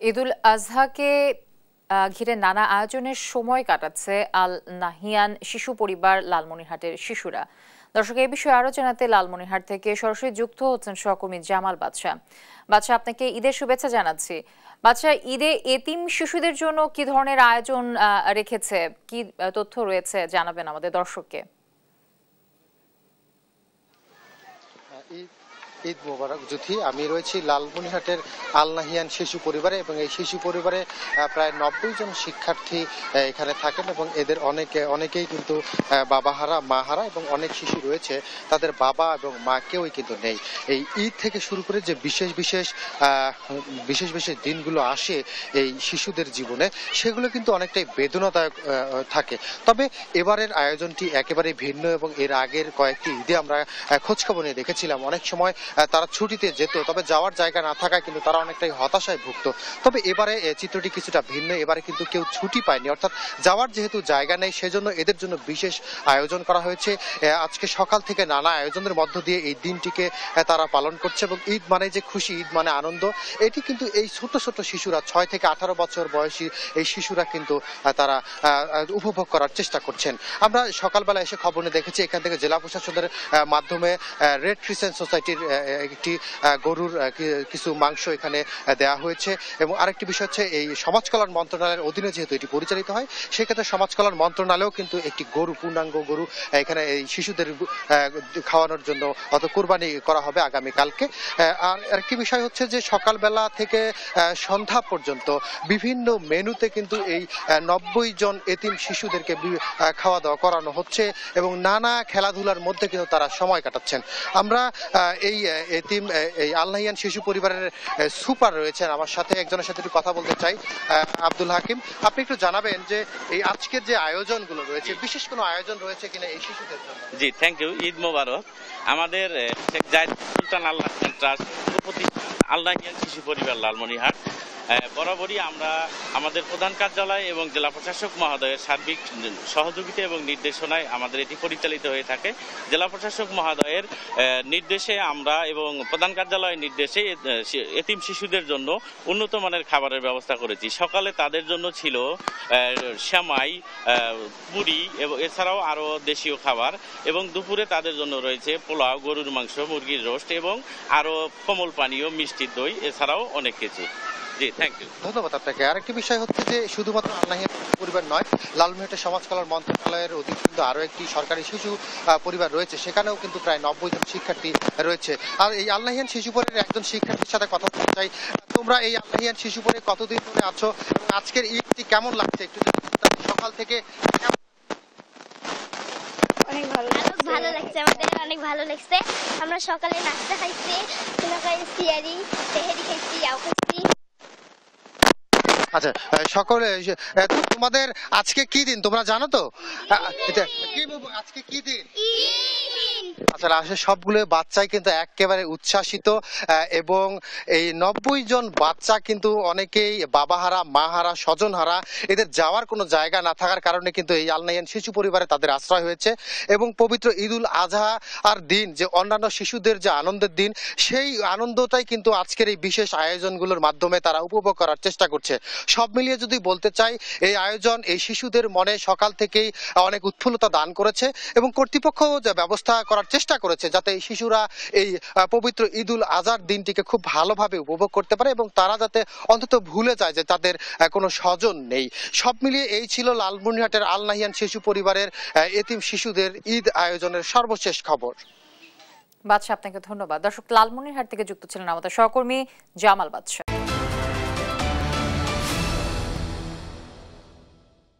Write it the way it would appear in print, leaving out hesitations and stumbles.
ঈদুল আজহাকে ঘিরে নানা আয়োজনের সময় কাটাচ্ছে আল নাহিয়ান শিশু পরিবার লালমনিরহাটের শিশুরা। দর্শক, এই বিষয়ে আরো জানাতে লালমনিরহাট থেকে সরাসরি যুক্ত হচ্ছেন সহকর্মী জামাল বাদশা। বাদশা, আপনাকে ঈদের শুভেচ্ছা জানাচ্ছি। বাদশা, ঈদে এতিম শিশুদের জন্য কি ধরনের আয়োজন রেখেছে, কি তথ্য রয়েছে জানাবেন আমাদের দর্শককে। ঈদ মোবারক জ্যোতি। আমি রয়েছি লালমনিরহাটের আল নাহিয়ান শিশু পরিবারে এবং এই শিশু পরিবারে প্রায় 90 জন শিক্ষার্থী এখানে থাকেন এবং এদের অনেকেই কিন্তু বাবাহারা মাহারা এবং অনেক শিশু রয়েছে তাদের বাবা এবং মা কেউই কিন্তু নেই। এই ঈদ থেকে শুরু করে যে বিশেষ বিশেষ দিনগুলো আসে এই শিশুদের জীবনে, সেগুলো কিন্তু অনেকটাই বেদনাদায়ক থাকে। তবে এবারের আয়োজনটি একেবারে ভিন্ন এবং এর আগের কয়েকটি ঈদে আমরা খোঁজখবর নিয়ে দেখেছিলাম অনেক সময় তারা ছুটিতে যেত, তবে যাওয়ার জায়গা না থাকায় কিন্তু তারা অনেকটাই হতাশায় ভুগত। তবে এবারে চিত্রটি কিছুটা ভিন্ন। এবারে কিন্তু কেউ ছুটি পায়নি, অর্থাৎ যাওয়ার যেহেতু জায়গা নেই সেজন্য এদের জন্য বিশেষ আয়োজন করা হয়েছে। আজকে সকাল থেকে নানা আয়োজনের মধ্য দিয়ে এই দিনটিকে তারা পালন করছে এবং ঈদ মানে যে খুশি, ঈদ মানে আনন্দ, এটি কিন্তু এই ছোট ছোট শিশুরা 6 থেকে 18 বছর বয়সী এই শিশুরা কিন্তু তারা উপভোগ করার চেষ্টা করছেন। আমরা সকালবেলা এসে খবর নিয়ে দেখেছি এখান থেকে জেলা প্রশাসনের মাধ্যমে রেড ক্রিসেন্ট সোসাইটির একটি গরুর কিছু মাংস এখানে দেওয়া হয়েছে। এবং আরেকটি বিষয় হচ্ছে এই সমাজ কল্যাণ মন্ত্রণালয়ের অধীনে যেহেতু এটি পরিচালিত হয়, সেক্ষেত্রে সমাজ কল্যাণ মন্ত্রণালয়েও কিন্তু একটি গরু, পূর্ণাঙ্গ গরু এখানে এই শিশুদের খাওয়ানোর জন্য কোরবানি করা হবে আগামীকালকে। আর আরেকটি বিষয় হচ্ছে যে সকালবেলা থেকে সন্ধ্যা পর্যন্ত বিভিন্ন মেনুতে কিন্তু এই 90 জন এতিম শিশুদেরকে খাওয়া দাওয়া করানো হচ্ছে এবং নানা খেলাধুলার মধ্যে কিন্তু তারা সময় কাটাচ্ছেন। আমরা এই এতিম এই আল নাহিয়ান শিশু পরিবারের সুপার রয়েছেন আমার সাথে, একজনের সাথে একটু কথা বলতে চাই। আব্দুল হাকিম, আপনি একটু জানাবেন যে এই আজকের যে আয়োজনগুলো রয়েছে, বিশেষ কোনো আয়োজন রয়েছে কিনা এই শিশুদের জন্য? জি, থ্যাংক ইউ। ঈদ মোবারক। আমাদের শেখ জায়েদ সুলতান আল নাহিয়ান ট্রাস্ট আল নাহিয়ান শিশু পরিবার লালমনিরহাট বরাবরই আমরা আমাদের প্রধান কার্যালয় এবং জেলা প্রশাসক মহোদয়ের সার্বিক সহযোগিতা এবং নির্দেশনায় আমাদের এটি পরিচালিত হয়ে থাকে। জেলা প্রশাসক মহোদয়ের নির্দেশে আমরা এবং প্রধান কার্যালয়ের নির্দেশে এতিম শিশুদের জন্য উন্নত মানের খাবারের ব্যবস্থা করেছি। সকালে তাদের জন্য ছিল সেমাই, পুরি এবং এছাড়াও আরও দেশীয় খাবার, এবং দুপুরে তাদের জন্য রয়েছে পোলাও, গরুর মাংস, মুরগির রোস্ট এবং আরও কোমল পানীয়, মিষ্টির দই, এছাড়াও অনেক কিছু। জি, থ্যাংক ইউ। ধন্যবাদ আপনাকে। আরেকটি বিষয় হচ্ছে যে শুধুমাত্র আল নাহিয়ান পরিবার নয়, লালমনিরহাটের সমাজ কল্যাণ মন্ত্রণালয়ের অধীনে কিন্তু আরো একটি সরকারি শিশু পরিবার রয়েছে, সেখানেও কিন্তু প্রায় 90 জন শিক্ষার্থী রয়েছে। আর এই আল নাহিয়ান শিশু পরিবারের একজন শিক্ষার্থীর সাথে কথা বলতে চাই। তোমরা এই আল নাহিয়ান শিশু পরিবারে কতদিন ধরে আছো এবং আজকের ঈদটি কেমন লাগছে একটু সকাল থেকে? অনেক ভালো লাগছে, আমাদের অনেক ভালো লাগছে। আমরা সকালে নাস্তা খাইছি, সিয়ারি, তেহেরি খাইছি, ইয়াও খাইছি। আচ্ছা, সকলে তোমাদের আজকে কি দিন তোমরা জানো তো? আজকে কি দিন? আচ্ছা, আসলে সবগুলো বাচ্চাই কিন্তু একেবারে উচ্ছ্বাসিত এবং এই 90 জন বাচ্চা কিন্তু অনেকেই বাবাহারা, মাহারা, স্বজনহারা। এদের যাওয়ার কোনো জায়গা না থাকার কারণে কিন্তু এই আল নাহিয়ান শিশু পরিবারে তাদের আশ্রয় হয়েছে এবং পবিত্র ঈদুল আজহা আর দিন যে অন্যান্য শিশুদের যে আনন্দের দিন, সেই আনন্দটাই কিন্তু আজকের এই বিশেষ আয়োজনগুলোর মাধ্যমে তারা উপভোগ করার চেষ্টা করছে। সব মিলিয়ে যদি বলতে চাই, এই আয়োজন এই শিশুদের মনে সকাল থেকেই অনেক উৎফুল্লতা দান করেছে এবং কর্তৃপক্ষ যে ব্যবস্থা করার চেষ্টা করেছে যাতে এই শিশুরা এই পবিত্র ঈদুল আজহার দিনটিকে খুব ভালোভাবে উপভোগ করতে পারে এবং তারা যাতে অন্তত ভুলে যায় যে তাদের কোনো স্বজন নেই। সব মিলিয়ে এই ছিল লালমনিরহাটের আল নাহিয়ান শিশু পরিবারের এতিম শিশুদের ঈদ আয়োজনের সর্বশেষ খবর। বাদশা, আপনাকে ধন্যবাদ। দর্শক, লালমনিরহাট থেকে যুক্ত ছিলেন আমাদের সহকর্মী জামাল বাদশা।